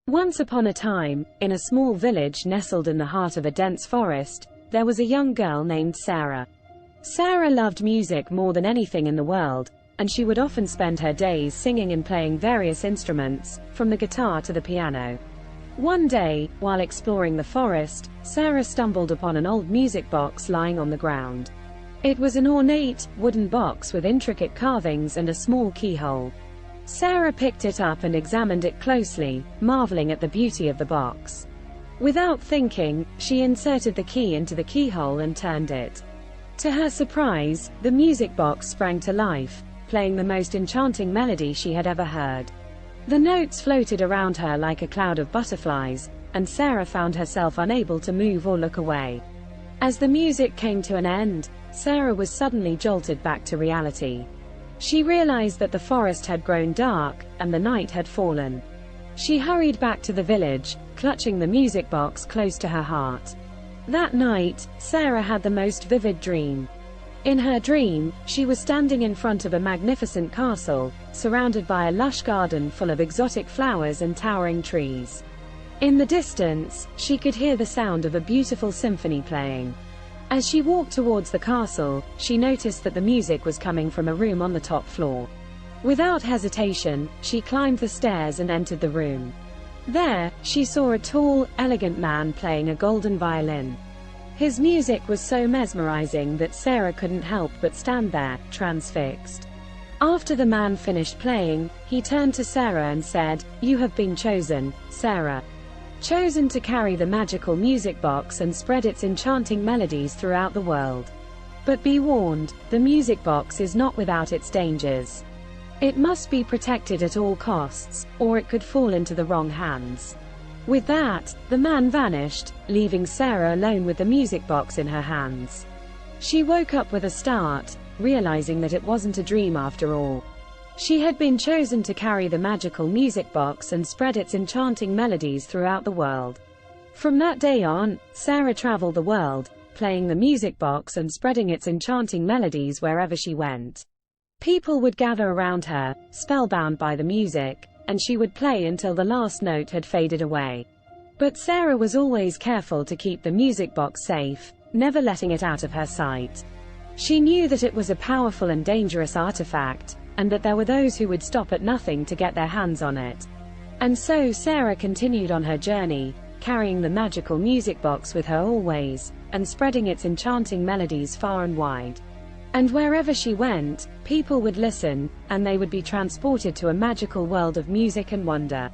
Once upon a time, in a small village nestled in the heart of a dense forest, there was a young girl named Sarah. Sarah loved music more than anything in the world, and she would often spend her days singing and playing various instruments, from the guitar to the piano. One day, while exploring the forest, Sarah stumbled upon an old music box lying on the ground. It was an ornate, wooden box with intricate carvings and a small keyhole. Sarah picked it up and examined it closely, marveling at the beauty of the box. Without thinking, she inserted the key into the keyhole and turned it. To her surprise, the music box sprang to life, playing the most enchanting melody she had ever heard. The notes floated around her like a cloud of butterflies, and Sarah found herself unable to move or look away. As the music came to an end, Sarah was suddenly jolted back to reality. She realized that the forest had grown dark, and the night had fallen. She hurried back to the village, clutching the music box close to her heart. That night, Sarah had the most vivid dream. In her dream, she was standing in front of a magnificent castle, surrounded by a lush garden full of exotic flowers and towering trees. In the distance, she could hear the sound of a beautiful symphony playing. As she walked towards the castle, she noticed that the music was coming from a room on the top floor. Without hesitation, she climbed the stairs and entered the room. There, she saw a tall, elegant man playing a golden violin. His music was so mesmerizing that Sarah couldn't help but stand there, transfixed. After the man finished playing, he turned to Sarah and said, "You have been chosen, Sarah. Chosen to carry the magical music box and spread its enchanting melodies throughout the world. But be warned, the music box is not without its dangers. It must be protected at all costs, or it could fall into the wrong hands." With that, the man vanished, leaving Sarah alone with the music box in her hands. She woke up with a start, realizing that it wasn't a dream after all. She had been chosen to carry the magical music box and spread its enchanting melodies throughout the world. From that day on, Sarah traveled the world, playing the music box and spreading its enchanting melodies wherever she went. People would gather around her, spellbound by the music, and she would play until the last note had faded away. But Sarah was always careful to keep the music box safe, never letting it out of her sight. She knew that it was a powerful and dangerous artifact, and that there were those who would stop at nothing to get their hands on it. And so Sarah continued on her journey, carrying the magical music box with her always, and spreading its enchanting melodies far and wide. And wherever she went, people would listen, and they would be transported to a magical world of music and wonder.